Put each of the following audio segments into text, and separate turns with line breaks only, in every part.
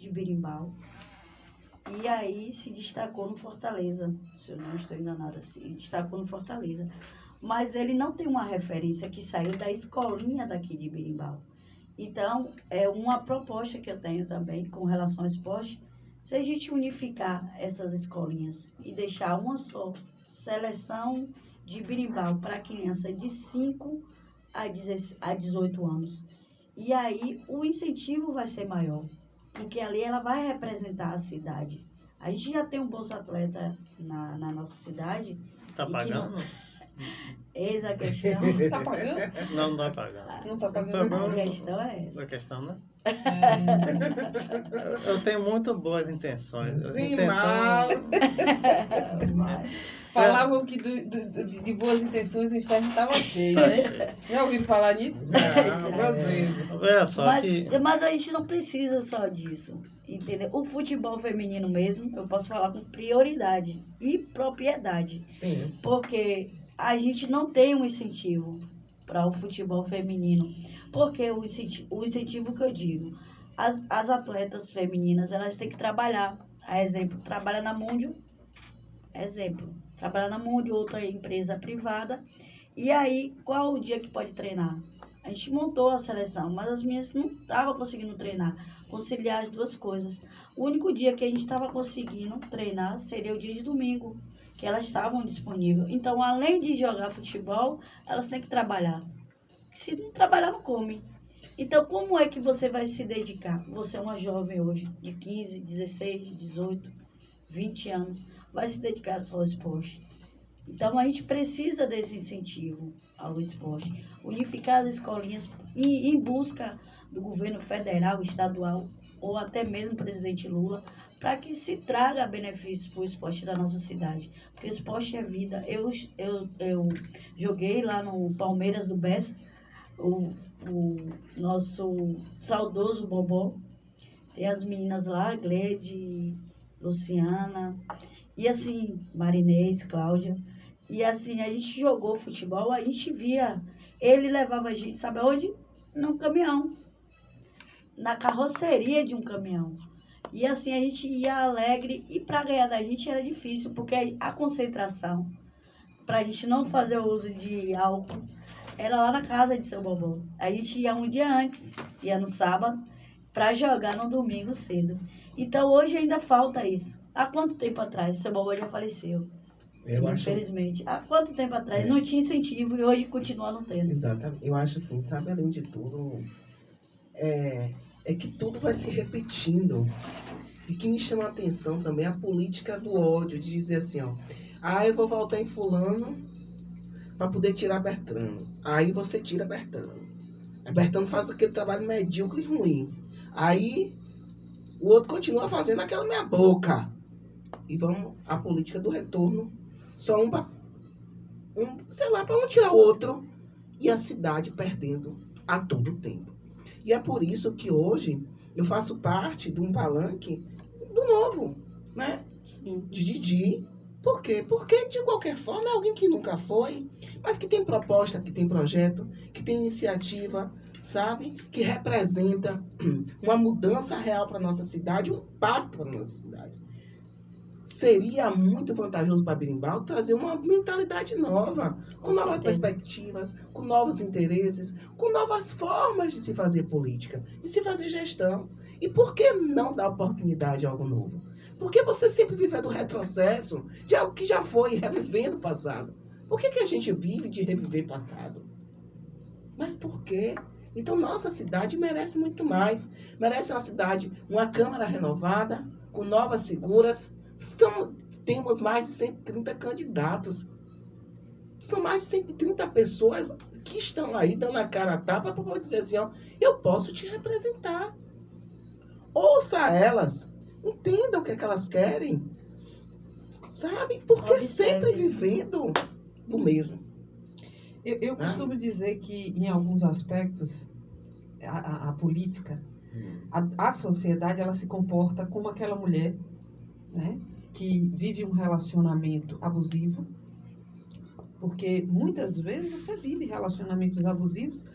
de Berimbau. E aí se destacou no Fortaleza, se eu não estou enganada, se destacou no Fortaleza. Mas ele não tem uma referência que saiu da escolinha daqui de Berimbau. Então, é uma proposta que eu tenho também com relação ao esporte, se a gente unificar essas escolinhas e deixar uma só seleção de Berimbau para criança de 5 a 18 anos. E aí o incentivo vai ser maior, porque ali ela vai representar a cidade. A gente já tem um Bolsa Atleta na nossa cidade.
Tá pagando?
Eis a questão.
Tá pagando?
Não, não vai pagar.
Não tá pagando.
A questão é essa.
A questão, né? Eu tenho muito boas intenções.
Sim, mas...
Falavam que de boas intenções o inferno estava cheio, né? Já ouviram falar nisso?
Algumas vezes.
Olha só
mas a gente não precisa só disso, entendeu? O futebol feminino mesmo, eu posso falar com prioridade e propriedade.
Sim.
Porque a gente não tem um incentivo para o futebol feminino. Porque o incentivo que eu digo, as atletas femininas, elas têm que trabalhar. A exemplo, trabalha na Mundial, trabalha na Mundial, outra empresa privada. E aí, qual o dia que pode treinar? A gente montou a seleção, mas as meninas não estavam conseguindo treinar, conciliar as duas coisas. O único dia que a gente estava conseguindo treinar seria o dia de domingo, que elas estavam disponíveis. Então, além de jogar futebol, elas têm que trabalhar. Se não trabalhar, não come. Então, como é que você vai se dedicar? Você é uma jovem hoje, de 15, 16, 18, 20 anos, vai se dedicar só ao esporte. Então, a gente precisa desse incentivo ao esporte. Unificar as escolinhas e em busca do governo federal, estadual, ou até mesmo o presidente Lula, para que se traga benefícios para o esporte da nossa cidade. Porque o esporte é vida. Eu joguei lá no Palmeiras do Bessa, o nosso saudoso Bobó. Tem as meninas lá, Glede, Luciana, e assim, Marinês, Cláudia. E assim, a gente jogou futebol, a gente via, ele levava a gente, sabe aonde? Num caminhão, na carroceria de um caminhão. E assim, a gente ia alegre, e para ganhar da gente era difícil, porque a concentração, para a gente não fazer o uso de álcool, era lá na casa de seu Bobó. A gente ia um dia antes, ia no sábado, para jogar no domingo cedo. Então hoje ainda falta isso. Há quanto tempo atrás? Seu Bobó já faleceu. Infelizmente. Há quanto tempo atrás? Não tinha incentivo e hoje continua não tendo.
Exatamente. Eu acho assim, sabe, além de tudo, é que tudo vai se repetindo. E que me chama a atenção também é a política do ódio, de dizer assim, ó, eu vou voltar em fulano para poder tirar Bertrano. Aí você tira Bertrano. Aí Bertrano faz aquele trabalho medíocre e ruim. Aí o outro continua fazendo aquela meia boca. E vamos a política do retorno. Só para um tirar o outro. E a cidade perdendo a todo tempo. E é por isso que hoje eu faço parte de um palanque do novo, né?
Sim.
De Didi. Por quê? Porque, de qualquer forma, é alguém que nunca foi, mas que tem proposta, que tem projeto, que tem iniciativa, sabe? Que representa uma mudança real para a nossa cidade, um impacto para a nossa cidade. Seria muito vantajoso para Berimbau trazer uma mentalidade nova, com novas perspectivas, com novos interesses, com novas formas de se fazer política, de se fazer gestão. E por que não dar oportunidade a algo novo? Por que você sempre vive do retrocesso de algo que já foi, revivendo o passado? Por que a gente vive de reviver passado? Mas por quê? Então nossa cidade merece muito mais. Merece uma cidade, uma Câmara renovada, com novas figuras. Temos mais de 130 candidatos. São mais de 130 pessoas que estão aí dando a cara a tapa para poder dizer assim, ó, eu posso te representar. Ouça elas. Entenda o que é que elas querem. Sabe? Porque sempre vivendo do mesmo.
Eu costumo dizer que, em alguns aspectos, a política, a sociedade, ela se comporta como aquela mulher, né, que vive um relacionamento abusivo. Porque muitas vezes você vive relacionamentos abusivos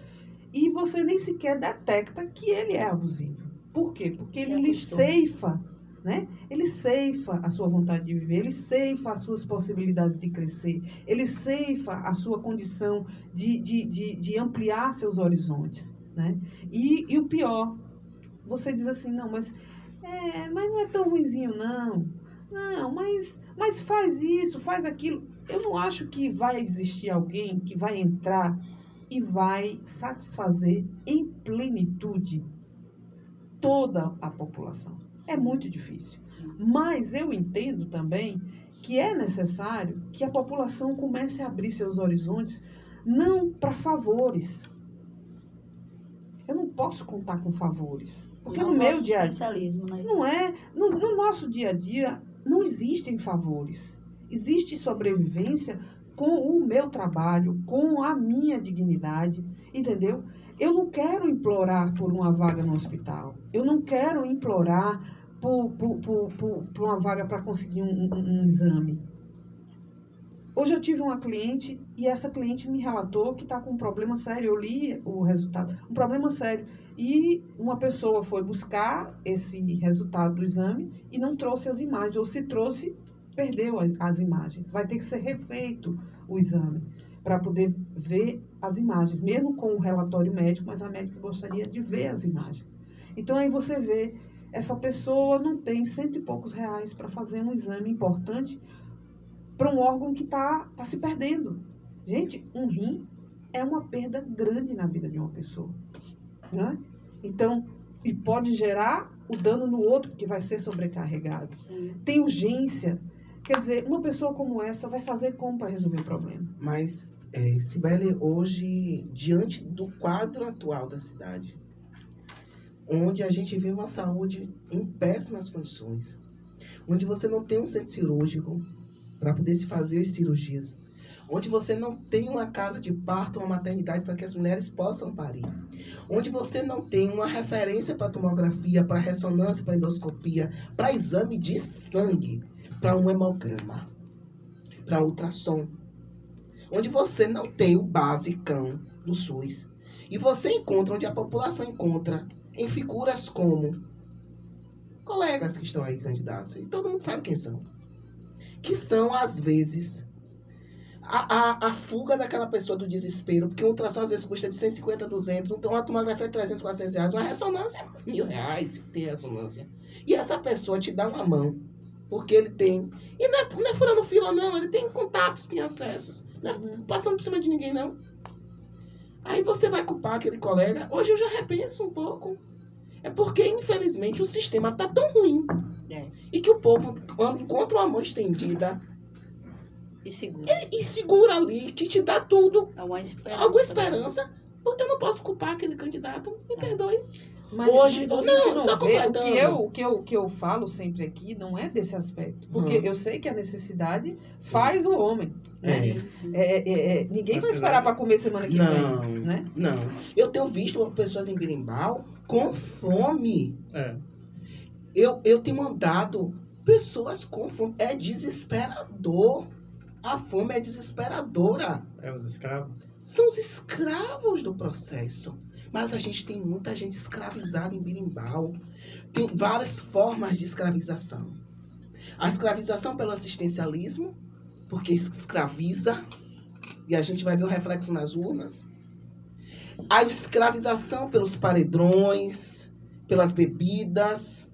e você nem sequer detecta que ele é abusivo. Por quê? Porque
Se
ele lhe
acostuma.
ceifa, né? Ele ceifa a sua vontade de viver, ele ceifa as suas possibilidades de crescer, ele ceifa a sua condição de ampliar seus horizontes, né? E o pior, você diz assim, não, mas não é tão ruinzinho, não. Não, mas faz isso, faz aquilo. Eu não acho que vai existir alguém que vai entrar e vai satisfazer em plenitude toda a população. É muito difícil.
Sim.
Mas eu entendo também que é necessário que a população comece a abrir seus horizontes, não para favores. Eu não posso contar com favores. Porque
Não
no meu
nosso
dia a dia,
essencialismo, né?
não é, no nosso dia a dia, não existem favores. Existe sobrevivência com o meu trabalho, com a minha dignidade, entendeu? Eu não quero implorar por uma vaga no hospital. Eu não quero implorar por uma vaga para conseguir um exame. Hoje eu tive uma cliente e essa cliente me relatou que está com um problema sério. Eu li o resultado. Um problema sério. E uma pessoa foi buscar esse resultado do exame e não trouxe as imagens. Ou se trouxe, perdeu as imagens. Vai ter que ser refeito o exame para poder ver as imagens. Mesmo com o relatório médico, mas a médica gostaria de ver as imagens. Então aí você vê, essa pessoa não tem R$100 e poucos para fazer um exame importante para um órgão que está se perdendo. Gente, um rim é uma perda grande na vida de uma pessoa. Né? Então, e pode gerar o dano no outro, que vai ser sobrecarregado.
Sim.
Tem urgência. Quer dizer, uma pessoa como essa vai fazer como para resolver o problema?
Mas, Cibele, hoje, diante do quadro atual da cidade, onde a gente vê uma saúde em péssimas condições, onde você não tem um centro cirúrgico para poder se fazer as cirurgias, onde você não tem uma casa de parto, uma maternidade para que as mulheres possam parir, onde você não tem uma referência para tomografia, para ressonância, para endoscopia, para exame de sangue, para um hemograma, para ultrassom, onde você não tem o basicão do SUS, e você encontra onde a população encontra em figuras como colegas que estão aí candidatos, e todo mundo sabe quem são, que são, às vezes, a fuga daquela pessoa do desespero, porque um ultrassom às vezes custa de 150, 200, então uma tomografia é 300, 400 reais, uma ressonância é R$1.000 se tem ressonância. E essa pessoa te dá uma mão, porque ele tem, e não é furando fila não, ele tem contatos, tem acessos, não é passando por cima de ninguém não. Aí você vai culpar aquele colega, hoje eu já repenso um pouco, é porque infelizmente o sistema tá tão ruim, e que o povo, quando encontra uma mão estendida,
E segura.
e segura ali, que te dá tudo,
Há uma esperança.
alguma esperança, eu não posso culpar aquele candidato, me perdoe.
Mas,
Hoje,
mas a
não,
gente
só
não vê,
completando.
o que eu falo sempre aqui não é desse aspecto. Porque eu sei que a necessidade faz o homem. Né?
Sim, sim.
Ninguém vai esperar para comer semana que
Não,
vem. Né?
não. Eu tenho visto pessoas em Birimbau com fome. Eu tenho mandado pessoas com fome. É desesperador. A fome é desesperadora.
É os escravos?
São os escravos do processo. Mas a gente tem muita gente escravizada em Birimbau. Tem várias formas de escravização. A escravização pelo assistencialismo, porque escraviza, e a gente vai ver o reflexo nas urnas. A escravização pelos paredões, pelas bebidas,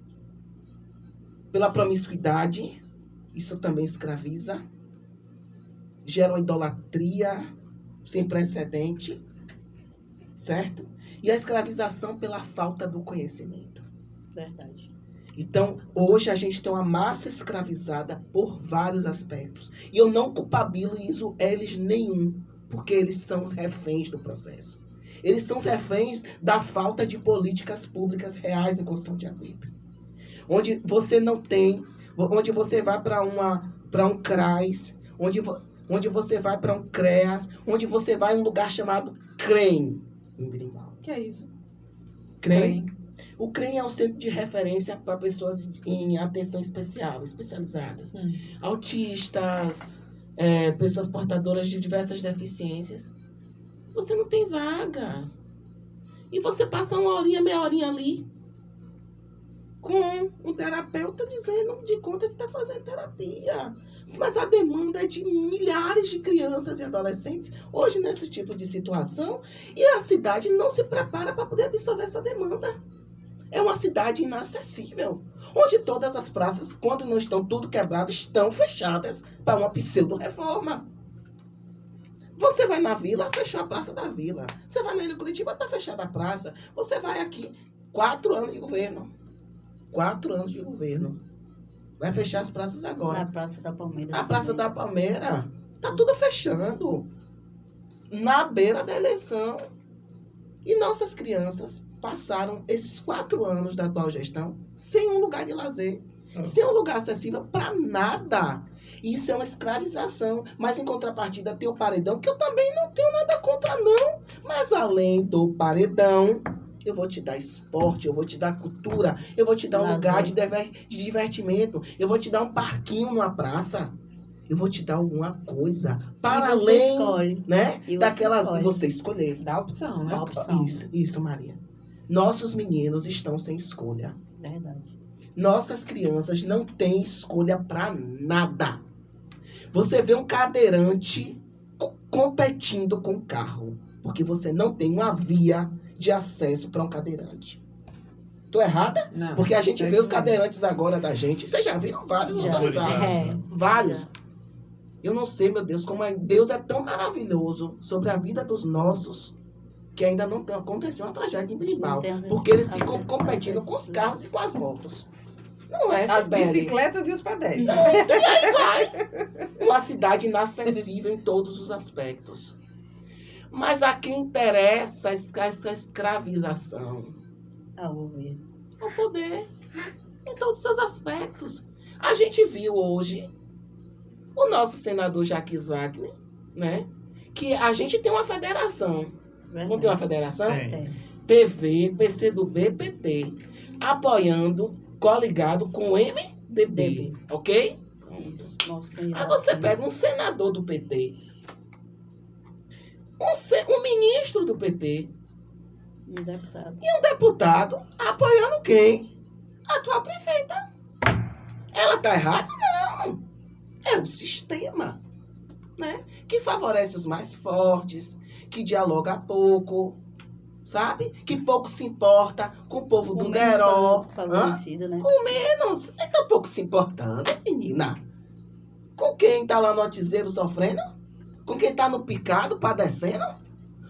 pela promiscuidade, isso também escraviza. Gera uma idolatria sem precedente, certo? E a escravização pela falta do conhecimento.
Verdade.
Então, hoje a gente tem uma massa escravizada por vários aspectos. E eu não culpabilizo eles nenhum, porque eles são os reféns do processo. Eles são os reféns da falta de políticas públicas reais em construção de Aguepe. Onde você não tem, onde você vai para um CRAS, onde você vai para um CREAS, onde você vai em um lugar chamado CREM, em Birimbau.
Que é isso?
CREM. O CREM é o centro de referência para pessoas em atenção especial, especializadas. Autistas, pessoas portadoras de diversas deficiências. Você não tem vaga. E você passa uma horinha, meia horinha ali. com um terapeuta dizendo de conta que está fazendo terapia. Mas a demanda é de milhares de crianças e adolescentes hoje nesse tipo de situação e a cidade não se prepara para poder absorver essa demanda. É uma cidade inacessível, onde todas as praças, quando não estão tudo quebrado, estão fechadas para uma pseudo-reforma. Você vai na vila, fechou a praça da vila. Você vai na Ilha Curitiba, está fechada a praça. Você vai aqui, 4 anos de governo. 4 anos de governo. Vai fechar as praças agora.
Na Praça da Palmeira.
A Praça da Palmeira tá tudo fechando. Na beira da eleição. E nossas crianças passaram esses 4 anos da atual gestão sem um lugar de lazer. Sem um lugar acessível para nada. Isso é uma escravização. Mas em contrapartida tem o paredão, que eu também não tenho nada contra não. Mas além do paredão, eu vou te dar esporte, eu vou te dar cultura, eu vou te dar um lugar de divertimento, eu vou te dar um parquinho numa praça, eu vou te dar alguma coisa para
E você
além,
escolhe.
né,
E você
daquelas
escolhe.
você escolher.
Dá opção, né?
Dá opção.
Isso, Maria. Nossos meninos estão sem escolha.
Verdade.
Nossas crianças não têm escolha para nada. Você vê um cadeirante competindo com o carro, porque você não tem uma via de acesso para um cadeirante. Tô errada?
Não.
Porque a gente
É
vê os
isso
cadeirantes agora da gente. Vocês já viram vários
Já.
motorizados?
É.
Vários. Eu não sei, meu Deus, como Deus é tão maravilhoso sobre a vida dos nossos que ainda não aconteceu uma tragédia em Birimbau.
Não tem
Porque eles ficam
acesso-
competindo com os carros e com as motos. Não é,
As
Sibeli?
bicicletas e os pedestres.
E aí vai. Uma cidade inacessível em todos os aspectos. Mas a quem interessa essa escravização?
A ouvir.
O poder, em todos os seus aspectos. A gente viu hoje o nosso senador Jacques Wagner, né? Que a gente tem uma federação. Não tem uma federação?
Tem.
TV, PCdoB, PT. Apoiando, coligado com o MDB. Ok?
Isso. Nosso
Aí
candidato.
você pega um senador do PT. Um ministro do PT.
Um deputado.
E um deputado apoiando quem? A atual prefeita. Ela tá errada? Não. É o sistema, né? Que favorece os mais fortes, que dialoga pouco, sabe? Que pouco se importa com o povo do
menos
Deró.
favorecido, né?
Com menos. É tão pouco se importando, menina. Com quem tá lá no Otizeiro sofrendo? Com quem tá no picado padecendo?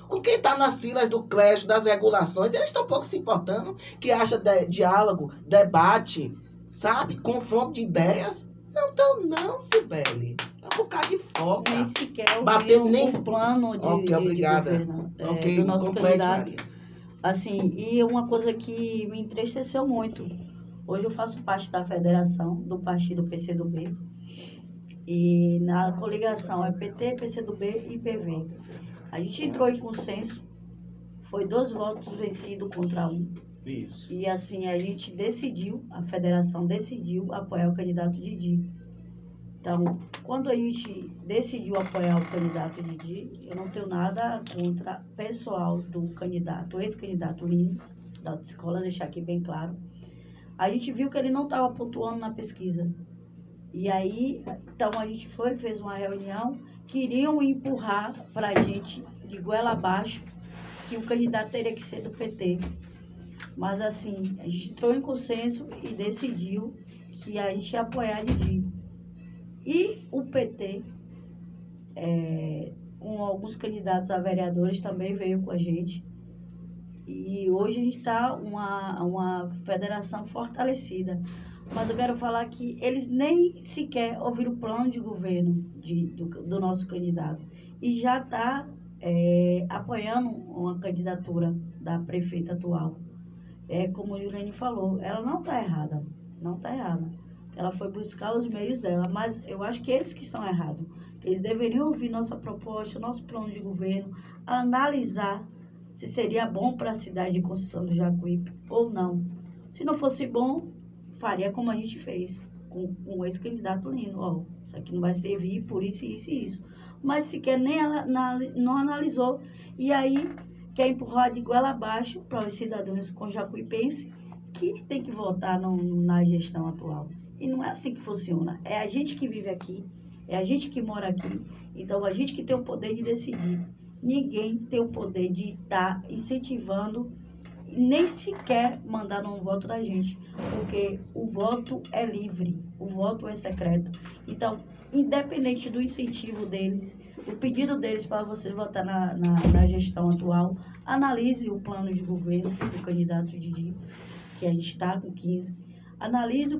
Com quem tá nas filas do crédito, das regulações? Eles estão pouco se importando. Que acha diálogo, debate, sabe? Confronto de ideias. Não estão não, Sibeli. É um bocado de foca.
Nem sequer
Bater
ouviu
nem-
o plano de,
Ok,
de
obrigada.
governo
Ok,
do nosso
complete,
candidato.
Maria.
Assim, e uma coisa que me entristeceu muito. Hoje eu faço parte da federação do partido PCdoB. E na coligação é PT, PCdoB e PV. A gente entrou em consenso. Foi 2 votos vencidos contra 1.
Isso.
E assim, a gente decidiu, a federação decidiu apoiar o candidato Didi. Então, quando a gente decidiu apoiar o candidato Didi, eu não tenho nada contra o pessoal do candidato, ex-candidato Lino, da autoescola, deixar aqui bem claro. A gente viu que ele não estava pontuando na pesquisa. E aí, então a gente fez uma reunião, queriam empurrar para a gente, de goela abaixo, que o candidato teria que ser do PT. Mas assim, a gente entrou em consenso e decidiu que a gente ia apoiar a Didi. E o PT, com alguns candidatos a vereadores, também veio com a gente. E hoje a gente está uma federação fortalecida. Mas eu quero falar que eles nem sequer ouviram o plano de governo do nosso candidato. E já está apoiando uma candidatura da prefeita atual. Como a Juliane falou, ela não está errada. Não está errada. Ela foi buscar os meios dela. Mas eu acho que eles que estão errados. Eles deveriam ouvir nossa proposta, nosso plano de governo, analisar se seria bom para a cidade de Conceição do Jacuípe ou não. Se não fosse bom, faria como a gente fez com o ex-candidato Lino. Ó, isso aqui não vai servir por isso, isso e isso. Mas sequer nem ela não analisou. E aí quer empurrar de goela abaixo para os cidadãos com jacuipense que tem que votar na gestão atual. E não é assim que funciona. É a gente que vive aqui, é a gente que mora aqui. Então, a gente que tem o poder de decidir. Ninguém tem o poder de estar incentivando, nem sequer mandar um voto da gente. Porque o voto é livre, o voto é secreto. Então, independente do incentivo deles, o pedido deles para você votar na gestão atual, analise o plano de governo do candidato Didi, que a gente está com 15, analise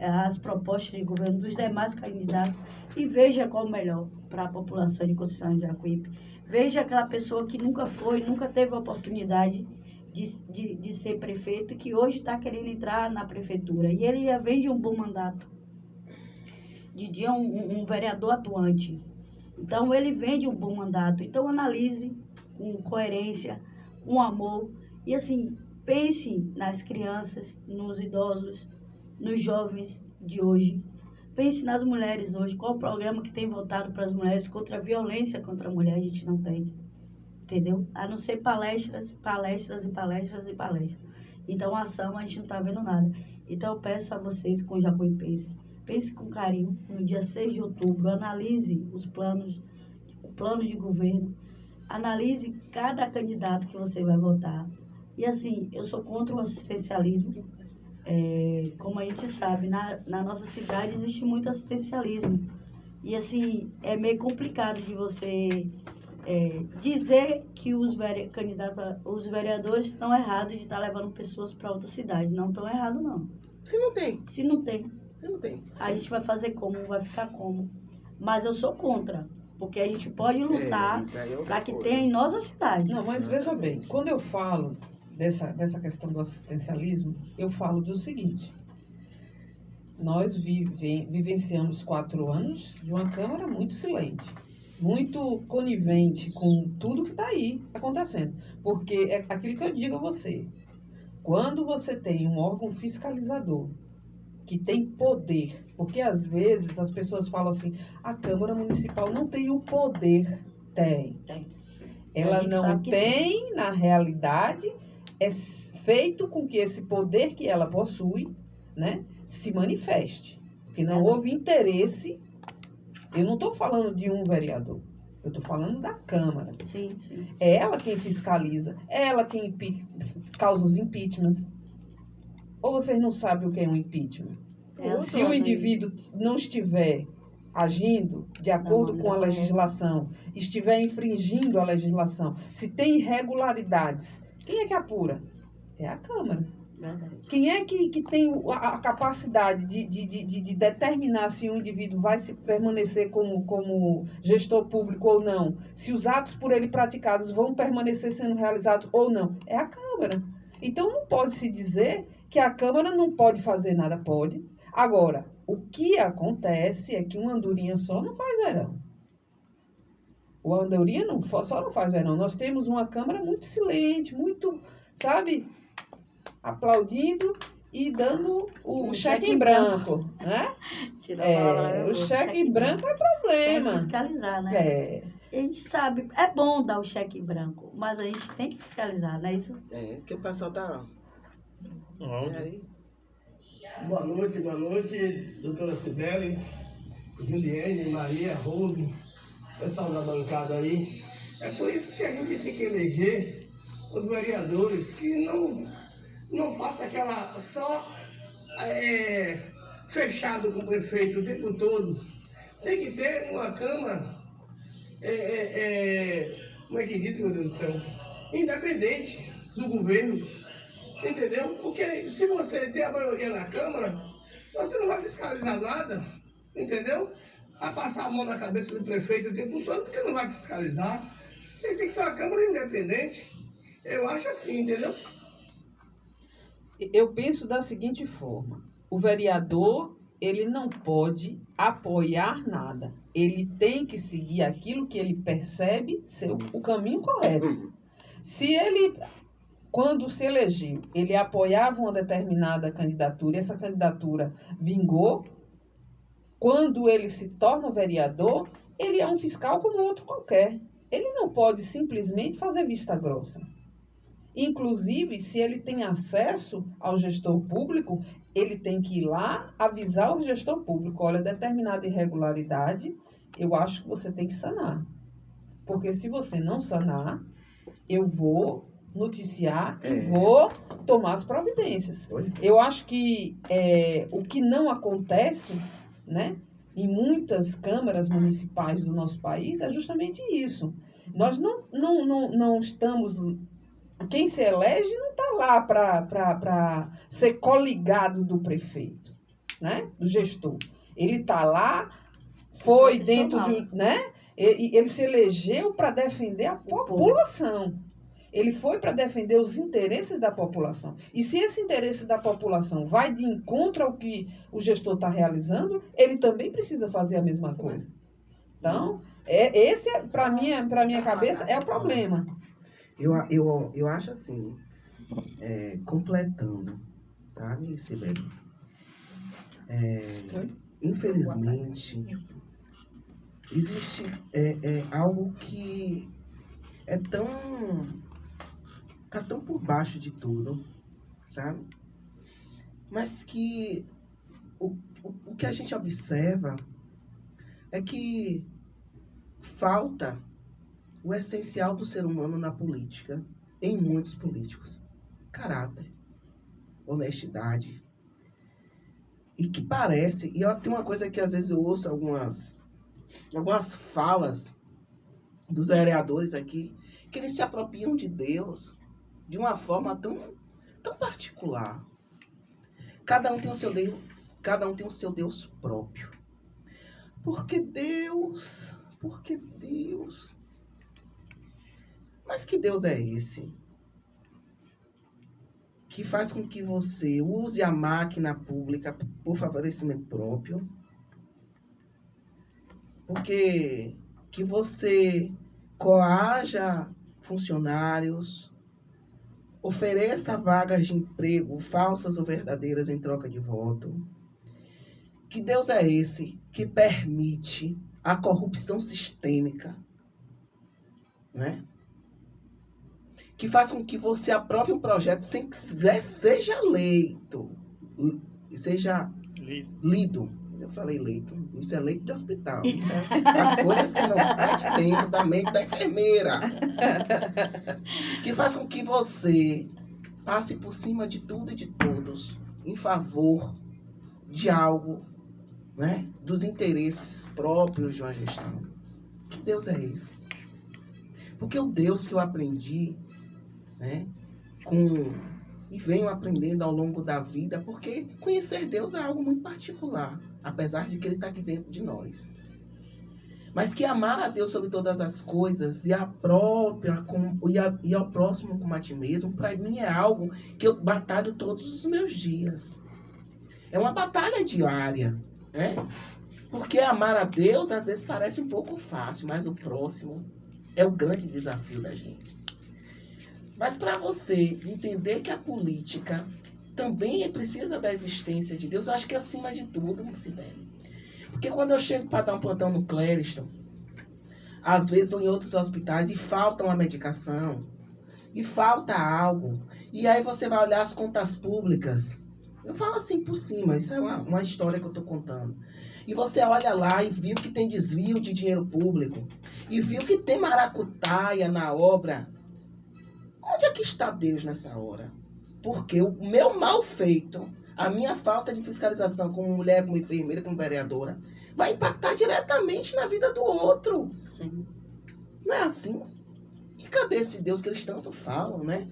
as propostas de governo dos demais candidatos e veja qual o melhor para a população de Conceição de Jacuípe. Veja aquela pessoa que nunca foi, nunca teve a oportunidade de ser prefeito, que hoje está querendo entrar na prefeitura. E ele já vem de um bom mandato. Didi é um vereador atuante. Então, ele vem de um bom mandato. Então, analise com coerência, com amor. E, assim, pense nas crianças, nos idosos, nos jovens de hoje. Pense nas mulheres hoje. Qual o programa que tem voltado para as mulheres contra a violência contra a mulher? A gente não tem. Entendeu? A não ser palestras, palestras e palestras e palestras. Então, a ação, a gente não está vendo nada. Então, eu peço a vocês, com Jacuipense, pense com carinho. No dia 6 de outubro, analise os planos, o plano de governo. Analise cada candidato que você vai votar. E, assim, eu sou contra o assistencialismo. Como a gente sabe, na nossa cidade existe muito assistencialismo. E, assim, é meio complicado de você dizer que os vereadores estão errados de estar levando pessoas para outra cidade. Não estão errados, não.
Se não tem.
Se não tem,
Se não tem.
a gente vai fazer como? Vai ficar como? Mas eu sou contra. Porque a gente pode lutar
Isso aí é outra
para que
coisa.
tenha em nossa cidade.
Não, mas veja bem, quando eu falo dessa questão do assistencialismo, eu falo do seguinte: nós vivenciamos 4 anos de uma Câmara muito silente, muito conivente com tudo que está aí acontecendo. Porque é aquilo que eu digo a você: quando você tem um órgão fiscalizador que tem poder, porque às vezes as pessoas falam assim, a Câmara Municipal não tem o poder. Tem.
A
Ela
gente
não
sabe que
tem, na realidade, é feito com que esse poder que ela possui, né, se manifeste. Porque não houve interesse. Eu não estou falando de um vereador, eu estou falando da Câmara.
Sim, sim.
É ela quem fiscaliza, é ela quem causa os impeachments. Ou vocês não sabem o que é um impeachment? Se o indivíduo não estiver agindo de acordo com a legislação, estiver infringindo a legislação, se tem irregularidades, quem é que apura? É a Câmara.
Verdade.
Quem é que tem a capacidade de determinar se um indivíduo vai se permanecer como gestor público ou não? Se os atos por ele praticados vão permanecer sendo realizados ou não? É a Câmara. Então, não pode se dizer que a Câmara não pode fazer nada. Pode. Agora, o que acontece é que uma andorinha só não faz verão. O andorinha só não faz verão. Nós temos uma Câmara muito silente, muito, sabe, aplaudindo e dando o cheque em branco, né? O cheque em branco é problema.
Sem fiscalizar, né? A gente sabe, é bom dar o cheque em branco, mas a gente tem que fiscalizar, não é isso?
Que o pessoal tá... Aí.
Boa noite, doutora Cibele, Juliane, Maria, Rose, pessoal da bancada aí. É por isso que a gente tem que eleger os vereadores que não façam aquela só fechado com o prefeito o tempo todo. Tem que ter uma Câmara, como é que diz, meu Deus do céu, independente do governo. Entendeu? Porque se você tem a maioria na Câmara, você não vai fiscalizar nada, entendeu? Vai passar a mão na cabeça do prefeito o tempo todo, porque não vai fiscalizar. Você tem que ser uma Câmara independente. Eu acho assim, entendeu?
Eu penso da seguinte forma: o vereador, ele não pode apoiar nada. Ele tem que seguir aquilo que ele percebe ser o caminho correto. Se ele... Quando se elegeu, ele apoiava uma determinada candidatura, e essa candidatura vingou. Quando ele se torna vereador, ele é um fiscal como outro qualquer. Ele não pode simplesmente fazer vista grossa. Inclusive, se ele tem acesso ao gestor público, ele tem que ir lá avisar o gestor público, olha, determinada irregularidade, eu acho que você tem que sanar. Porque se você não sanar, eu vou noticiar e vou tomar as providências. Eu acho que o que não acontece, né, em muitas câmaras municipais do nosso país é justamente isso. Nós não estamos... Quem se elege não está lá para ser coligado do prefeito, né, do gestor. Ele está lá, foi dentro do... né, ele se elegeu para defender a população. Ele foi para defender os interesses da população. E se esse interesse da população vai de encontro ao que o gestor está realizando, ele também precisa fazer a mesma coisa. Então, esse, para minha cabeça, é o problema.
Eu acho assim, completando, sabe, Sibeli? Infelizmente, existe algo que tá tão por baixo de tudo, sabe? Mas que o que a gente observa é que falta o essencial do ser humano na política, em muitos políticos. Caráter, honestidade. E que parece, e tem uma coisa que às vezes eu ouço algumas falas dos vereadores aqui, que eles se apropriam de Deus de uma forma tão particular. Cada um tem o seu Deus próprio. Porque Deus. Mas que Deus é esse? Que faz com que você use a máquina pública por favorecimento próprio? Porque que você coaja funcionários, ofereça vagas de emprego falsas ou verdadeiras em troca de voto? Que Deus é esse que permite a corrupção sistêmica, né? Que faz com que você aprove um projeto sem que seja lido. Eu falei leito. Isso é leito de hospital. Isso é as coisas que não saem de dentro da mente da enfermeira. Que faz com que você passe por cima de tudo e de todos em favor de algo, né, dos interesses próprios de uma gestão. Que Deus é esse? Porque o Deus que eu aprendi, né, e venho aprendendo ao longo da vida, porque conhecer Deus é algo muito particular, apesar de que Ele está aqui dentro de nós. Mas que amar a Deus sobre todas as coisas e ao próximo como a ti mesmo, para mim é algo que eu batalho todos os meus dias. É uma batalha diária, né? Porque amar a Deus às vezes parece um pouco fácil, mas o próximo é o grande desafio da gente. Mas para você entender que a política também precisa da existência de Deus, eu acho que acima de tudo, Sibeli. Porque quando eu chego para dar um plantão no Clériston, às vezes ou em outros hospitais, e falta uma medicação, e falta algo, e aí você vai olhar as contas públicas. Eu falo assim por cima, isso é uma história que eu estou contando. E você olha lá e viu que tem desvio de dinheiro público, e viu que tem maracutaia na obra. Onde é que está Deus nessa hora? Porque o meu mal feito, a minha falta de fiscalização como mulher, como enfermeira, como vereadora, vai impactar diretamente na vida do outro.
Sim.
Não é assim? E cadê esse Deus que eles tanto falam, né?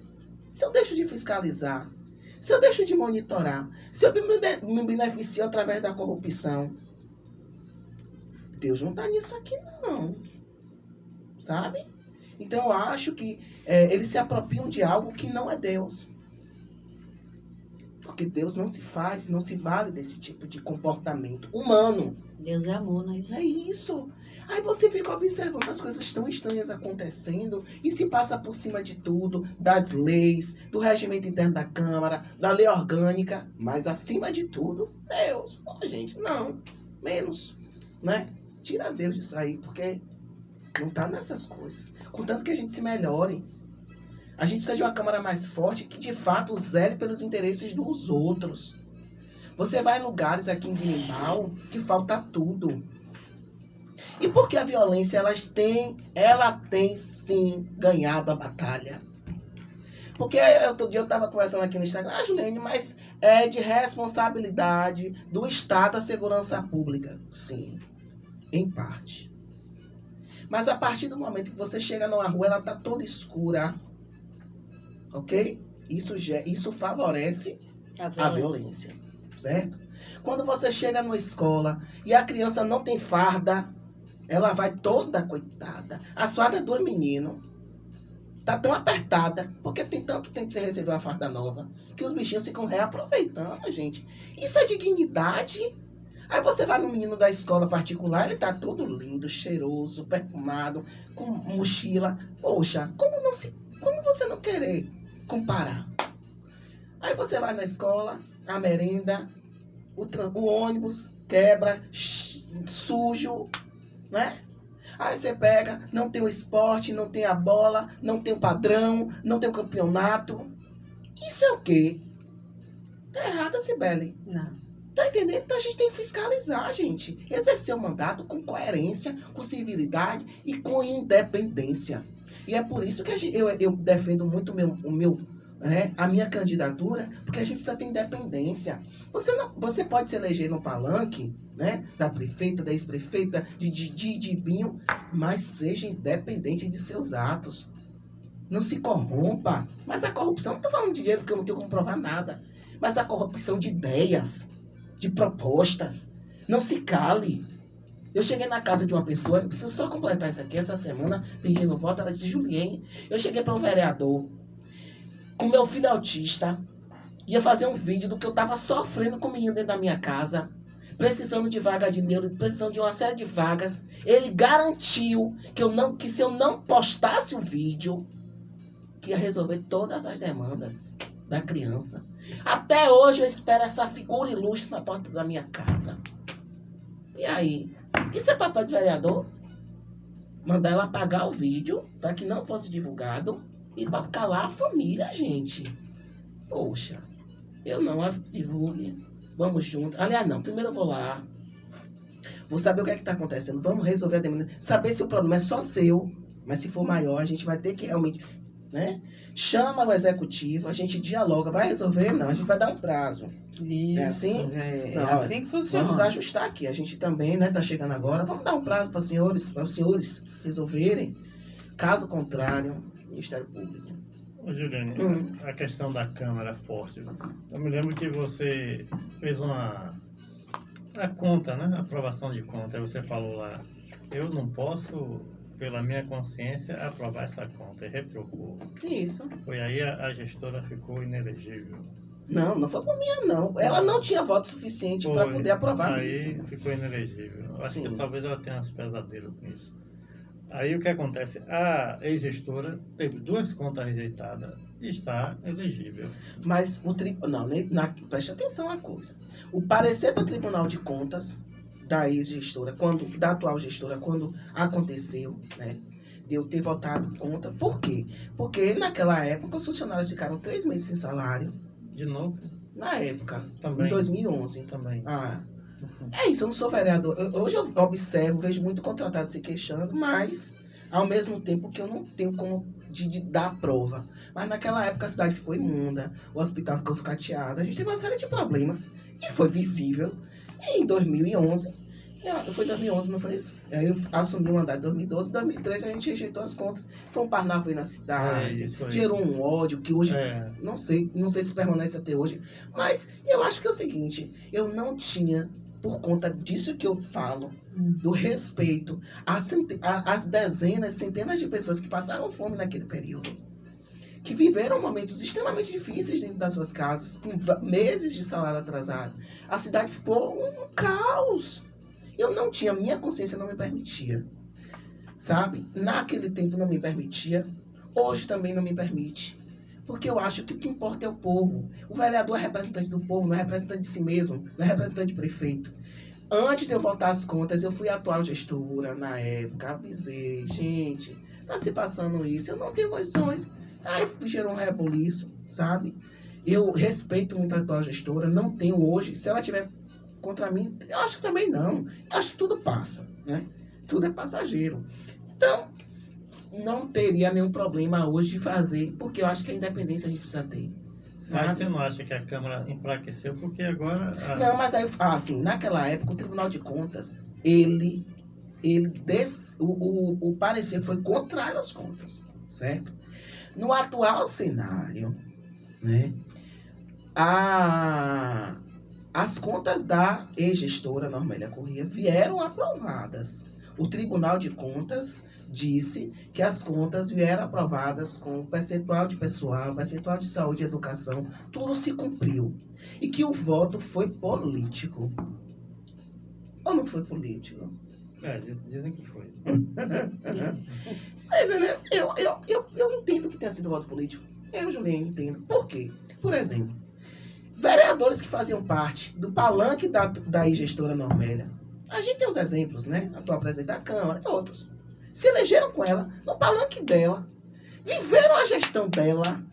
Se eu deixo de fiscalizar, se eu deixo de monitorar, se eu me beneficio através da corrupção, Deus não está nisso aqui não. Sabe? Então eu acho que eles se apropriam de algo que não é Deus. Porque Deus não se vale desse tipo de comportamento humano.
Deus é amor, não é isso?
É isso. Aí você fica observando as coisas tão estranhas acontecendo e se passa por cima de tudo, das leis, do regimento interno da Câmara, da lei orgânica, mas acima de tudo, Deus. Pô, gente, não. Menos, né? Tira Deus disso aí, porque não tá nessas coisas. Contanto que a gente se melhore. A gente precisa de uma Câmara mais forte que, de fato, zele pelos interesses dos outros. Você vai em lugares aqui em Guiné-Bissau que falta tudo. E porque a violência, ela tem sim ganhado a batalha. Porque outro dia eu estava conversando aqui no Instagram, Juliane, mas é de responsabilidade do Estado a segurança pública. Sim, em parte. Mas a partir do momento que você chega numa rua, ela está toda escura. Ok? Isso favorece a violência. Certo? Quando você chega numa escola e a criança não tem farda, ela vai toda coitada. As fardas do menino tá tão apertada, porque tem tanto tempo que você recebeu uma farda nova, que os bichinhos ficam reaproveitando, gente. Isso é dignidade. Aí você vai no menino da escola particular, ele tá todo lindo, cheiroso, perfumado, com mochila. Poxa, como você não querer comparar? Aí você vai na escola, a merenda, o ônibus quebra, sujo, né? Aí você pega, não tem o esporte, não tem a bola, não tem o padrão, não tem o campeonato. Isso é o quê? Tá errado, Cibele.
Não.
Tá entendendo? Então a gente tem que fiscalizar, gente. Exercer o mandato com coerência, com civilidade e com independência. E é por isso que eu defendo muito a minha candidatura, porque a gente precisa ter independência. Você pode se eleger no palanque, né, da prefeita, da ex-prefeita, de Binho, mas seja independente de seus atos. Não se corrompa. Mas a corrupção, não estou falando de dinheiro porque eu não tenho como provar nada, mas a corrupção de ideias, de propostas. Não se cale. Eu cheguei na casa de uma pessoa, eu preciso só completar isso aqui, essa semana, pedindo voto, ela disse, Juliene, eu cheguei para um vereador, com meu filho autista, ia fazer um vídeo do que eu estava sofrendo com o menino dentro da minha casa, precisando de vaga de neuro, precisando de uma série de vagas. Ele garantiu que se eu não postasse o vídeo, que ia resolver todas as demandas da criança. Até hoje eu espero essa figura ilustre na porta da minha casa. E aí? Isso é papel de vereador? Mandar ela apagar o vídeo para que não fosse divulgado e para calar a família, gente. Poxa, eu não a divulgue. Vamos juntos. Aliás, não. Primeiro eu vou lá. Vou saber o que é que está acontecendo. Vamos resolver a demanda. Saber se o problema é só seu. Mas se for maior, a gente vai ter que realmente, né? Chama o executivo, a gente dialoga. Vai resolver? Não, a gente vai dar um prazo.
Isso,
é assim?
É assim que funciona.
Vamos ajustar aqui. A gente também, né? Tá chegando agora. Vamos dar um prazo para os senhores resolverem. Caso contrário, Ministério Público.
Ô, Juliane, a questão da Câmara forte. Eu me lembro que você fez a conta, né? A aprovação de conta. Aí você falou lá, eu não posso, pela minha consciência, aprovar essa conta. E reprovou.
Isso.
Foi aí a gestora ficou inelegível.
Não, não foi por minha, não. Ela não tinha voto suficiente para poder aprovar
aí
isso.
Ficou inelegível. Eu acho
Sim.
que talvez ela tenha uns pesadelos com isso. Aí o que acontece? A ex-gestora teve 2 contas rejeitadas e está elegível.
Mas o tribunal, preste atenção a coisa. O parecer do Tribunal de Contas da ex-gestora, da atual gestora, quando aconteceu, né, de eu ter votado contra. Por quê? Porque naquela época os funcionários ficaram 3 meses sem salário.
De novo?
Na época,
Também.
em 2011.
Também.
É isso, eu não sou vereador. Hoje eu observo, vejo muito contratado se queixando, mas ao mesmo tempo que eu não tenho como de dar prova. Mas naquela época a cidade ficou imunda, o hospital ficou sucateado, a gente teve uma série de problemas e foi visível. E em 2011, foi 2011, não foi isso? Aí eu assumi o mandato em 2012, em 2013 a gente rejeitou as contas, foi um parnafu na cidade, gerou um ódio que hoje, não sei se permanece até hoje, mas eu acho que é o seguinte, eu não tinha, por conta disso que eu falo, do respeito às dezenas, centenas de pessoas que passaram fome naquele período, que viveram momentos extremamente difíceis dentro das suas casas, com meses de salário atrasado. A cidade ficou um caos. Eu não tinha, minha consciência não me permitia, sabe? Naquele tempo não me permitia, hoje também não me permite. Porque eu acho que o que importa é o povo. O vereador é representante do povo, não é representante de si mesmo, não é representante de prefeito. Antes de eu votar as contas, eu fui a atual gestora na época, avisei, gente, tá se passando isso, eu não tenho condições Aí gerou um rebuliço, sabe? Eu respeito muito a atual gestora, não tenho hoje. Se ela tiver contra mim, eu acho que também não. Eu acho que tudo passa, né? Tudo é passageiro. Então, não teria nenhum problema hoje de fazer, porque eu acho que a independência a gente precisa ter.
Mas
Sabe?
você não acha que a Câmara enfraqueceu? Porque agora...
Não, mas aí, assim, naquela época, o Tribunal de Contas, o parecer foi contrário às contas, certo? No atual cenário, né, as contas da ex-gestora Normélia Corrêa vieram aprovadas. O Tribunal de Contas disse que as contas vieram aprovadas com percentual de pessoal, percentual de saúde e educação, tudo se cumpriu. E que o voto foi político. Ou não foi político?
Dizem que foi.
Mas, né, eu entendo que tenha sido voto político. Eu, Juliane, entendo. Por quê? Por exemplo, vereadores que faziam parte do palanque da ex-gestora Normélia. A gente tem os exemplos, né? A atual presidente da Câmara e outros. Se elegeram com ela, no palanque dela, viveram a gestão dela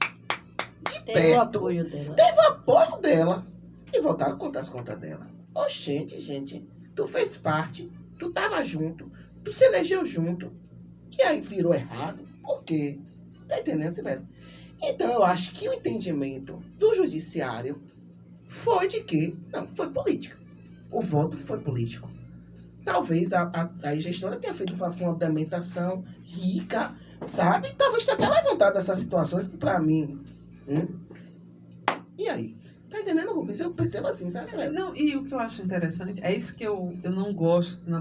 de
Teve o
perto,
apoio dela.
teve o apoio dela e votaram contra as contas dela. Gente, tu fez parte, tu tava junto, tu se elegeu junto, e aí virou errado. Por quê? Tá entendendo, Sibeli? Então eu acho que o entendimento do judiciário foi de que, não, foi política. O voto foi político. Talvez a gestora tenha feito uma fundamentação rica, sabe? Talvez tenha até levantado essas situações para mim. E aí? Tá entendendo, Rubens? Eu percebo assim, sabe?
Não, e o que eu acho interessante, é isso que eu não gosto na